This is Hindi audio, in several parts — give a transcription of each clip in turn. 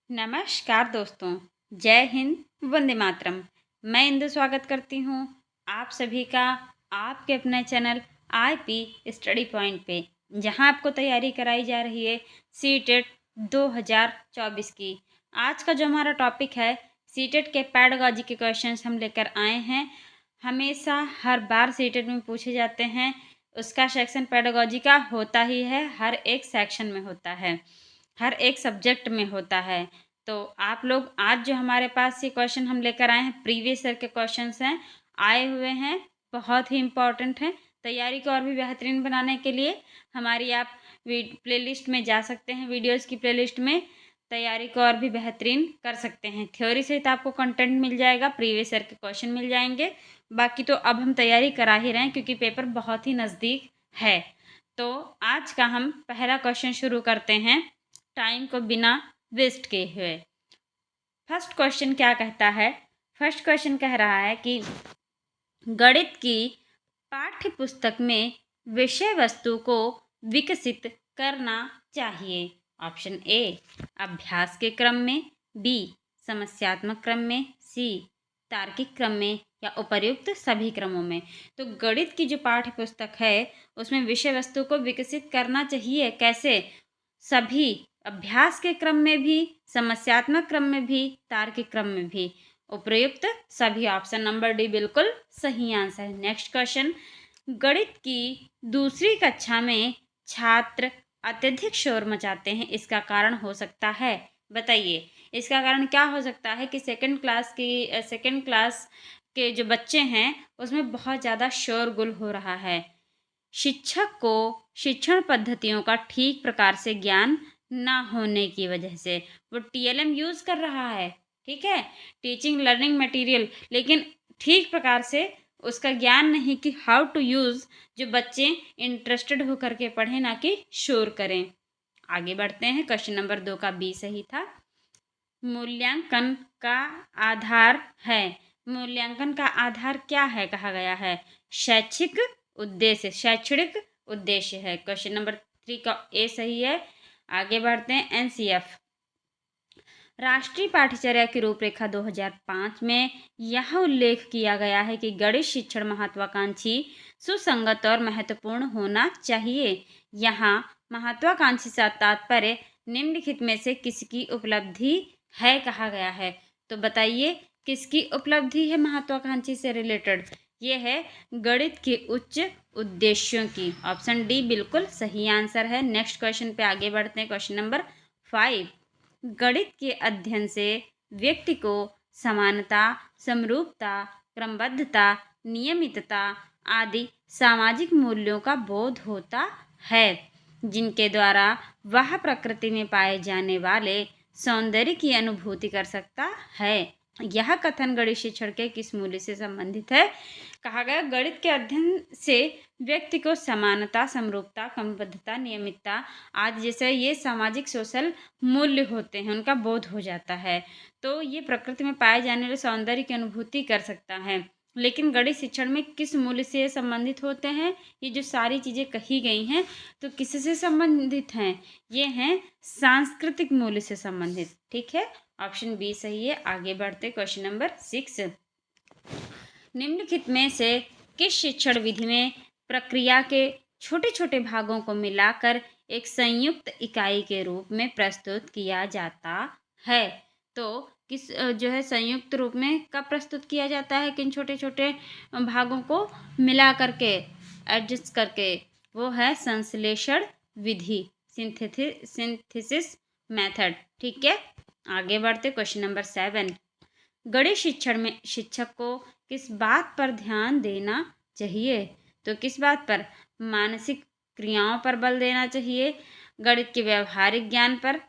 नमस्कार दोस्तों। जय हिंद, वंदे मातरम। मैं इंदु स्वागत करती हूँ आप सभी का आपके अपने चैनल आईपी स्टडी पॉइंट पे, जहाँ आपको तैयारी कराई जा रही है सीटेट 2024 की। आज का जो हमारा टॉपिक है सीटेट के पेडागॉजी के क्वेश्चंस हम लेकर आए हैं। हमेशा हर बार सीटेट में पूछे जाते हैं। उसका सेक्शन पेडागॉजी का होता ही है, हर एक सेक्शन में होता है, हर एक सब्जेक्ट में होता है। तो आप लोग आज जो हमारे पास ये क्वेश्चन हम लेकर आए हैं, प्रीवियस ईयर के क्वेश्चंस हैं, आए हुए हैं, बहुत ही इम्पॉर्टेंट हैं। तैयारी को और भी बेहतरीन बनाने के लिए हमारी आप प्लेलिस्ट में जा सकते हैं, वीडियोस की प्लेलिस्ट में तैयारी को और भी बेहतरीन कर सकते हैं। थ्योरी सहित आपको कंटेंट मिल जाएगा, प्रीवियस ईयर के क्वेश्चन मिल जाएंगे। बाकी तो अब हम तैयारी करा ही रहे हैं क्योंकि पेपर बहुत ही नज़दीक है। तो आज का हम पहला क्वेश्चन शुरू करते हैं टाइम को बिना वेस्ट किए हुए। फर्स्ट क्वेश्चन क्या कहता है? फर्स्ट क्वेश्चन कह रहा है कि गणित की पाठ्य पुस्तक में विषय वस्तु को विकसित करना चाहिए। ऑप्शन ए अभ्यास के क्रम में, बी समस्यात्मक क्रम में, सी तार्किक क्रम में या उपर्युक्त सभी क्रमों में। तो गणित की जो पाठ्य पुस्तक है उसमें विषय वस्तु को विकसित करना चाहिए। कैसे? सभी, अभ्यास के क्रम में भी, समस्यात्मक क्रम में भी, तार्किक क्रम में भी, उपयुक्त सभी। ऑप्शन नंबर डी बिल्कुल सही आंसर है। नेक्स्ट क्वेश्चन, गणित की दूसरी कक्षा में छात्र अत्यधिक शोर मचाते हैं, इसका कारण हो सकता है? बताइए इसका कारण क्या हो सकता है कि सेकंड क्लास के जो बच्चे हैं उसमें बहुत ज़्यादा शोरगुल हो रहा है। शिक्षक को शिक्षण पद्धतियों का ठीक प्रकार से ज्ञान ना होने की वजह से वो टीएलएम यूज़ कर रहा है, ठीक है, टीचिंग लर्निंग मटेरियल, लेकिन ठीक प्रकार से उसका ज्ञान नहीं कि हाउ टू यूज़, जो बच्चे इंटरेस्टेड होकर के पढ़ें ना कि शोर करें। आगे बढ़ते हैं। क्वेश्चन नंबर 2 का बी सही था। मूल्यांकन का आधार है। मूल्यांकन का आधार क्या है कहा गया है? शैक्षिक उद्देश्य, शैक्षणिक उद्देश्य है। क्वेश्चन नंबर 3 का ए सही है। आगे बढ़ते हैं। एनसीएफ राष्ट्रीय पाठ्यचर्या की रूपरेखा 2005 में यह उल्लेख किया गया है कि गणित शिक्षण महत्वाकांक्षी, सुसंगत और महत्वपूर्ण होना चाहिए। यहाँ महत्वाकांक्षी से तात्पर्य निम्नलिखित में से किसकी उपलब्धि है कहा गया है। तो बताइए किसकी उपलब्धि है महत्वाकांक्षी से रिलेटेड? ये है गणित के उच्च उद्देश्यों की। ऑप्शन डी बिल्कुल सही आंसर है। नेक्स्ट क्वेश्चन पे आगे बढ़ते हैं। क्वेश्चन नंबर 5, गणित के अध्ययन से व्यक्ति को समानता, समरूपता, क्रमबद्धता, नियमितता आदि सामाजिक मूल्यों का बोध होता है, जिनके द्वारा वह प्रकृति में पाए जाने वाले सौंदर्य की अनुभूति कर सकता है। यह कथन गणित शिक्षण के किस मूल्य से संबंधित है? कहा गया गणित के अध्ययन से व्यक्ति को समानता, समरूपता, क्रमबद्धता, नियमितता आदि जैसे ये सामाजिक सोशल मूल्य होते हैं उनका बोध हो जाता है। तो ये प्रकृति में पाए जाने वाले सौंदर्य की अनुभूति कर सकता है। लेकिन गणित शिक्षण में किस मूल्य से संबंधित होते हैं? ये जो सारी चीज़ें कही गई हैं तो किससे संबंधित हैं? ये हैं सांस्कृतिक मूल्य से संबंधित, ठीक है। ऑप्शन बी सही है। आगे बढ़ते क्वेश्चन नंबर 6, निम्नलिखित में से किस शिक्षण विधि में प्रक्रिया के छोटे छोटे भागों को मिलाकर एक संयुक्त इकाई के रूप में प्रस्तुत किया जाता है? तो किस जो है संयुक्त रूप में कब प्रस्तुत किया जाता है? किन छोटे छोटे भागों को मिला करके, एडजस्ट करके? वो है संश्लेषण विधि, सिंथेसिस मेथड, ठीक है। आगे बढ़ते क्वेश्चन नंबर 7, गणित शिक्षण में शिक्षक को किस बात पर ध्यान देना चाहिए? तो किस बात पर? मानसिक क्रियाओं पर बल देना चाहिए, गणित के व्यवहारिक ज्ञान पर,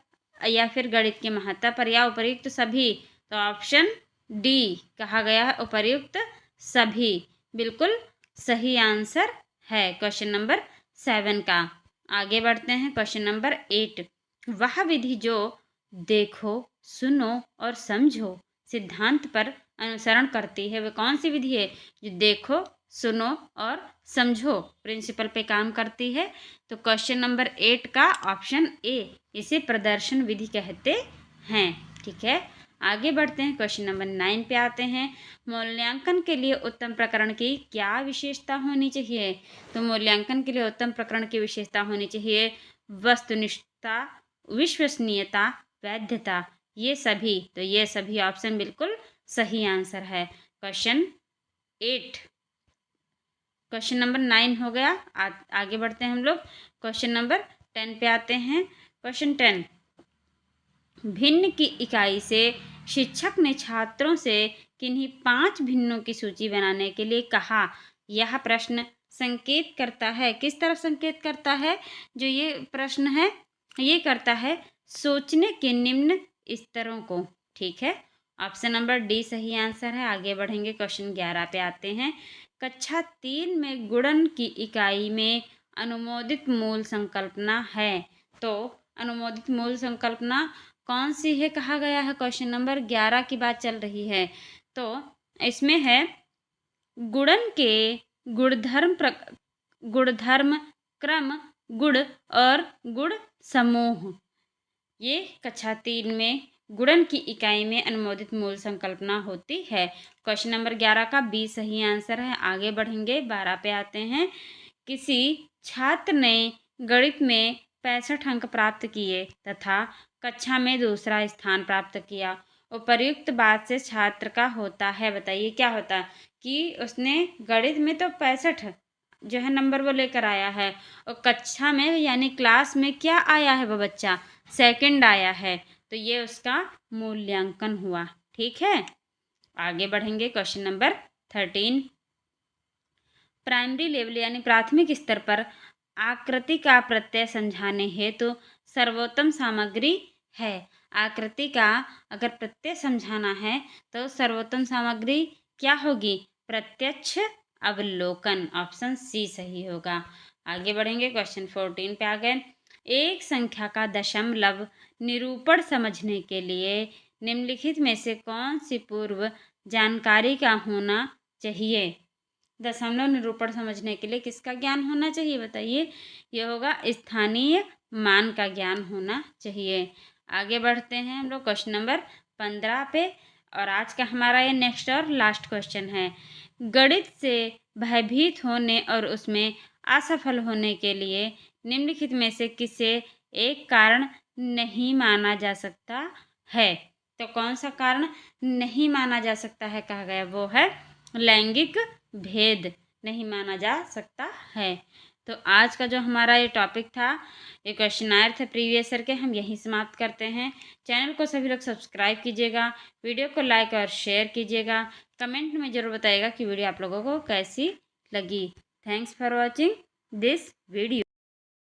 या फिर गणित के महत्व पर, या उपर्युक्त सभी? तो ऑप्शन डी कहा गया है उपर्युक्त सभी, बिल्कुल सही आंसर है क्वेश्चन नंबर 7 का। आगे बढ़ते हैं क्वेश्चन नंबर 8, वह विधि जो देखो, सुनो और समझो सिद्धांत पर अनुसरण करती है, वह कौन सी विधि है? जो देखो, सुनो और समझो प्रिंसिपल पे काम करती है। तो क्वेश्चन नंबर 8 का ऑप्शन ए, इसे प्रदर्शन विधि कहते हैं। ठीक है, आगे बढ़ते हैं, क्वेश्चन नंबर 9 पे आते हैं। मूल्यांकन के लिए उत्तम प्रकरण की क्या विशेषता होनी चाहिए? तो मूल्यांकन के लिए उत्तम प्रकरण की विशेषता होनी चाहिए वस्तुनिष्ठता, विश्वसनीयता, वैधता। ये सभी ऑप्शन बिल्कुल सही आंसर है। क्वेश्चन नंबर 9 हो गया। आगे बढ़ते हैं हम लोग, क्वेश्चन नंबर 10 पे आते हैं। क्वेश्चन 10, भिन्न की इकाई से शिक्षक ने छात्रों से किन्हीं 5 भिन्नों की सूची बनाने के लिए कहा। यह प्रश्न संकेत करता है, किस तरफ संकेत करता है? जो ये प्रश्न है ये करता है सोचने के निम्न स्तरों को। ठीक है, ऑप्शन नंबर डी सही आंसर है। आगे बढ़ेंगे, क्वेश्चन 11 पे आते हैं। कक्षा 3 में गुणन की इकाई में अनुमोदित मूल संकल्पना है। तो अनुमोदित मूल संकल्पना कौन सी है कहा गया है? क्वेश्चन नंबर 11 की बात चल रही है। तो इसमें है गुणन के गुणधर्म, क्रम, गुण और गुण समूह। ये कक्षा 3 में गुणन की इकाई में अनुमोदित मूल संकल्पना होती है। क्वेश्चन नंबर 11 का बी सही आंसर है। आगे बढ़ेंगे, 12 पे आते हैं। किसी छात्र ने गणित में 65 अंक प्राप्त किए तथा कक्षा में दूसरा स्थान प्राप्त किया। उपर्युक्त बात से छात्र का होता है, बताइए क्या होता? कि उसने गणित में तो 65 जो है नंबर वो लेकर आया है, और कक्षा में यानी क्लास में क्या आया है वो बच्चा? सेकंड आया है, तो ये उसका मूल्यांकन हुआ। ठीक है, आगे बढ़ेंगे, क्वेश्चन नंबर 13, प्राइमरी लेवल यानी प्राथमिक स्तर पर आकृति का प्रत्यय समझाने हेतु सर्वोत्तम सामग्री है। आकृति का अगर प्रत्यय समझाना है तो सर्वोत्तम सामग्री क्या होगी? प्रत्यक्ष अवलोकन, ऑप्शन सी सही होगा। आगे बढ़ेंगे, क्वेश्चन 14 पे आ गए। एक संख्या का दशमलव निरूपण समझने के लिए निम्नलिखित में से कौन सी पूर्व जानकारी का होना चाहिए? दशमलव निरूपण समझने के लिए किसका ज्ञान होना चाहिए बताइए? यह होगा स्थानीय मान का ज्ञान होना चाहिए। आगे बढ़ते हैं हम लोग क्वेश्चन नंबर 15 पे, और आज का हमारा ये नेक्स्ट और लास्ट क्वेश्चन है। गणित से भयभीत होने और उसमें असफल होने के लिए निम्नलिखित में से किसे एक कारण नहीं माना जा सकता है? तो कौन सा कारण नहीं माना जा सकता है कहा गया? वो है लैंगिक भेद नहीं माना जा सकता है। तो आज का जो हमारा ये टॉपिक था, ये क्वेश्चनायर थे प्रीवियस ईयर के, हम यहीं समाप्त करते हैं। चैनल को सभी लोग सब्सक्राइब कीजिएगा, वीडियो को लाइक और शेयर कीजिएगा, कमेंट में ज़रूर बताइएगा कि वीडियो आप लोगों को कैसी लगी। Thanks for watching this video.